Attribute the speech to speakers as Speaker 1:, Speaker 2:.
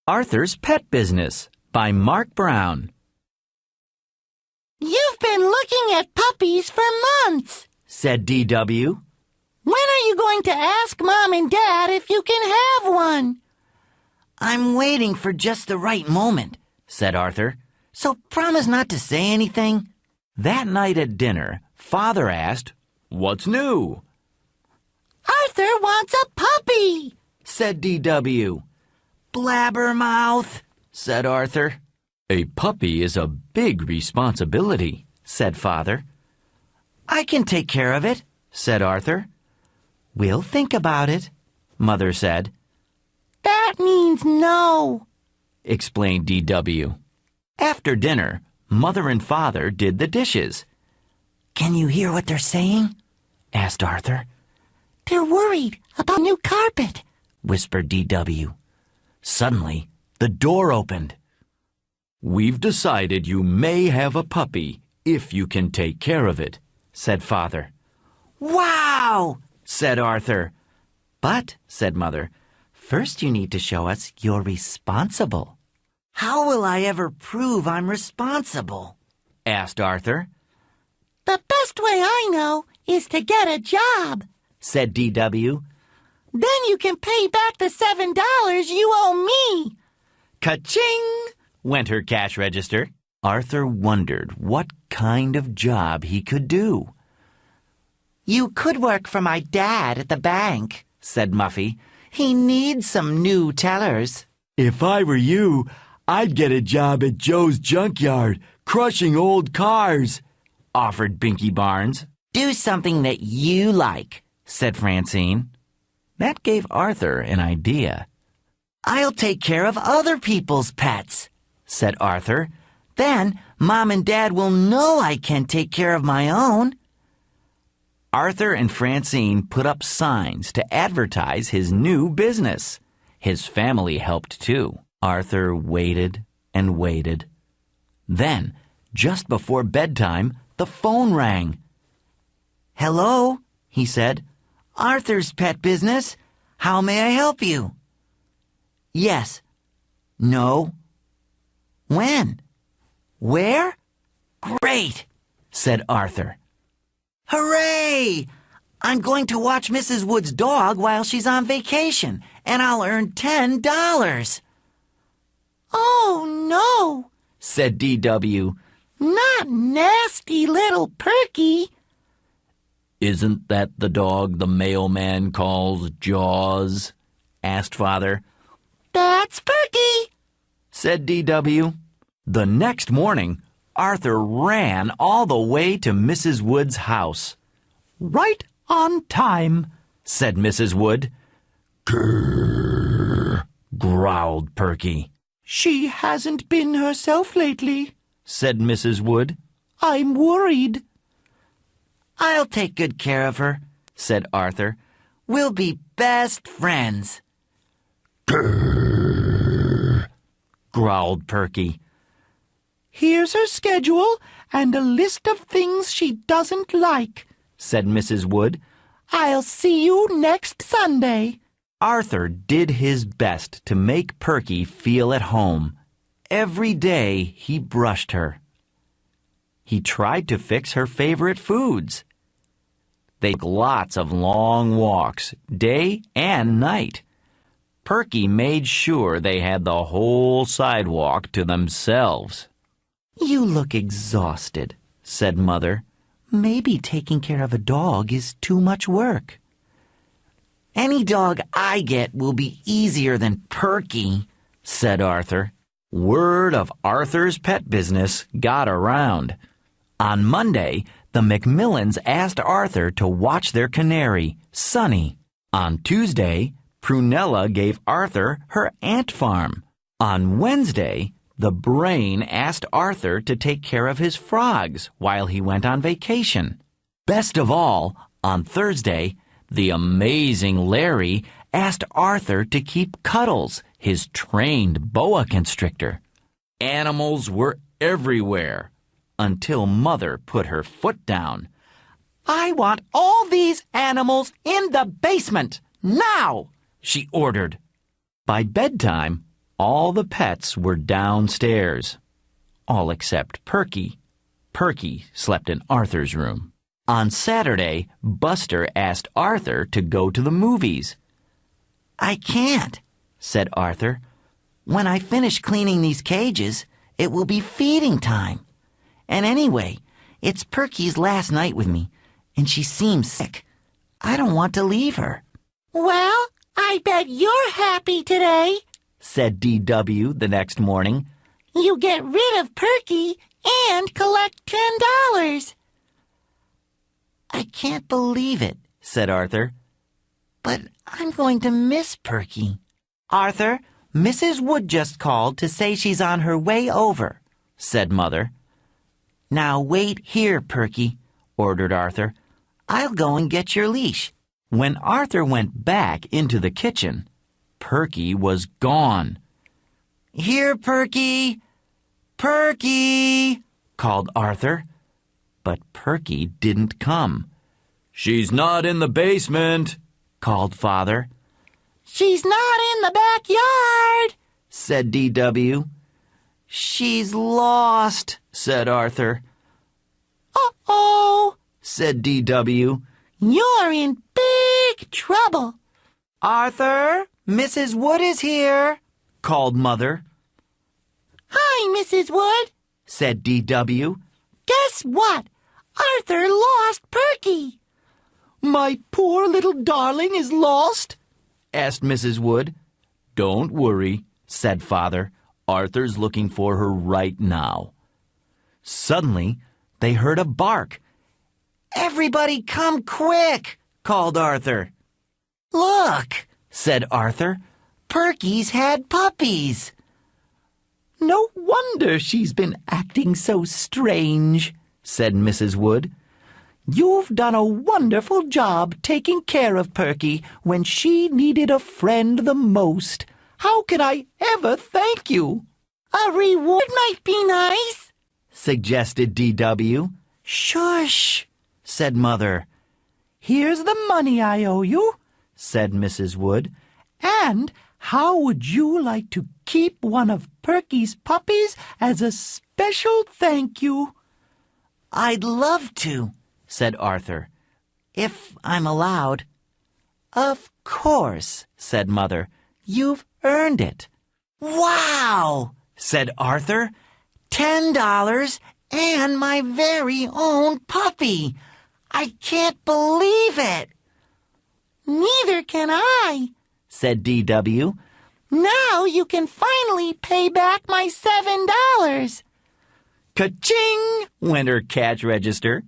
Speaker 1: Arthur's Pet Business by Mark Brown.
Speaker 2: You've been looking at puppies for months,
Speaker 1: said D.W.
Speaker 2: When are you going to ask Mom and Dad if you can have one?
Speaker 3: I'm waiting for just the right moment, said Arthur. So promise not to say anything.
Speaker 1: That night at dinner, Father asked, "What's new?"
Speaker 2: Arthur wants a puppy,
Speaker 1: said D.W.
Speaker 3: Blabbermouth, said Arthur.
Speaker 1: A puppy is a big responsibility, said Father.
Speaker 3: I can take care of it, said Arthur. We'll think about it, Mother said.
Speaker 2: That means no,
Speaker 1: explained D.W. After dinner, Mother and Father did the dishes.
Speaker 3: Can you hear what they're saying? Asked Arthur.
Speaker 2: They're worried about new carpet,
Speaker 3: whispered D.W. Suddenly, the door opened.
Speaker 1: We've decided you may have a puppy if you can take care of it, said Father.
Speaker 3: Wow, said Arthur. But, said Mother, first you need to show us you're responsible. How will I ever prove I'm responsible? Asked Arthur.
Speaker 2: The best way I know is to get a job,
Speaker 3: said D.W.
Speaker 2: Then you can pay back the $7 you owe me.
Speaker 1: Ka-ching! Went her cash register.
Speaker 3: Arthur wondered what kind of job he could do. You could work for my dad at the bank, said Muffy. He needs some new tellers.
Speaker 4: If I were you, I'd get a job at Joe's junkyard, crushing old cars,
Speaker 1: offered Binky Barnes.
Speaker 3: Do something that you like, said Francine.
Speaker 1: That gave Arthur an idea.
Speaker 3: I'll take care of other people's pets, said Arthur. Then Mom and Dad will know I can take care of my own.
Speaker 1: Arthur and Francine put up signs to advertise his new business. His family helped too. Arthur waited and waited. Then, just before bedtime, the phone rang.
Speaker 3: Hello, he said. Arthur's Pet Business. How may I help you? Yes. No. When? Where? Great, said Arthur. Hooray! I'm going to watch Mrs. Wood's dog while she's on vacation, and I'll earn $10.
Speaker 2: Oh, no,
Speaker 1: said D.W.
Speaker 2: Not nasty little Perky.
Speaker 1: Isn't that the dog the mailman calls Jaws? Asked Father.
Speaker 2: That's Perky,
Speaker 1: said D.W. The next morning, Arthur ran all the way to Mrs. Wood's house. Right on time, said Mrs. Wood.
Speaker 4: Grrr,
Speaker 1: growled Perky.
Speaker 2: She hasn't been herself lately,
Speaker 1: said Mrs. Wood.
Speaker 2: I'm worried.
Speaker 3: I'll take good care of her, said Arthur. We'll be best friends.
Speaker 4: grrr,
Speaker 1: growled Perky.
Speaker 2: Here's her schedule and a list of things she doesn't like,
Speaker 1: said Mrs. Wood.
Speaker 2: I'll see you next Sunday.
Speaker 1: Arthur did his best to make Perky feel at home. Every day he brushed her. He tried to fix her favorite foods. They took lots of long walks, day and night. Perky made sure they had the whole sidewalk to themselves.
Speaker 3: You look exhausted, said Mother. Maybe taking care of a dog is too much work. Any dog I get will be easier than Perky, said Arthur.
Speaker 1: Word of Arthur's Pet Business got around. On Monday, the Macmillans asked Arthur to watch their canary, Sunny. On Tuesday, Prunella gave Arthur her ant farm. On Wednesday, the Brain asked Arthur to take care of his frogs while he went on vacation. Best of all, on Thursday, the amazing Larry asked Arthur to keep Cuddles, his trained boa constrictor. Animals were everywhere until Mother put her foot down.
Speaker 2: I want all these animals in the basement, now,
Speaker 1: she ordered. By bedtime, All the pets were downstairs, all except Perky. Perky slept in Arthur's room. On Saturday, Buster asked Arthur to go to the movies.
Speaker 3: I can't, said Arthur. When I finish cleaning these cages, it will be feeding time. And anyway, it's Perky's last night with me, and she seems sick. I don't want to leave her.
Speaker 2: Well, I bet you're happy today,
Speaker 1: said D.W. the next morning.
Speaker 2: You get rid of Perky and collect $10.
Speaker 3: I can't believe it, said Arthur. But I'm going to miss Perky. Arthur, Mrs. Wood just called to say she's on her way over, said Mother. Now wait here, Perky, ordered Arthur. I'll go and get your leash.
Speaker 1: When Arthur went back into the kitchen, Perky was gone.
Speaker 3: Here, Perky! Perky!
Speaker 1: called Arthur. But Perky didn't come. She's not in the basement, called Father.
Speaker 2: She's not in the backyard,
Speaker 3: said D.W. She's lost, said Arthur.
Speaker 2: Uh-oh,
Speaker 3: said D.W.
Speaker 2: You're in big trouble.
Speaker 3: Arthur, Mrs. Wood is here, called Mother.
Speaker 2: Hi, Mrs. Wood,
Speaker 3: said D.W.
Speaker 2: Guess what? Arthur lost Perky.
Speaker 4: My poor little darling is lost?
Speaker 1: asked Mrs. Wood. Don't worry, said Father. Arthur's looking for her right now. Suddenly, they heard a bark.
Speaker 3: Everybody come quick, called Arthur. Look, said Arthur. Perky's had puppies.
Speaker 4: No wonder she's been acting so strange, said Mrs. Wood. You've done a wonderful job taking care of Perky when she needed a friend the most. How can I ever thank you?
Speaker 2: A reward might be nice,
Speaker 3: suggested D.W. Shush, said Mother.
Speaker 4: Here's the money I owe you, said Mrs. Wood. And how would you like to keep one of Perky's puppies as a special thank you?
Speaker 3: I'd love to, said Arthur, if I'm allowed. Of course, said Mother. You've earned it. Wow, said Arthur. $10 and my very own puppy. I can't believe it.
Speaker 2: Neither can I,
Speaker 3: said D.W.
Speaker 2: Now you can finally pay back my $7.
Speaker 1: Ka-ching! Went her cash register.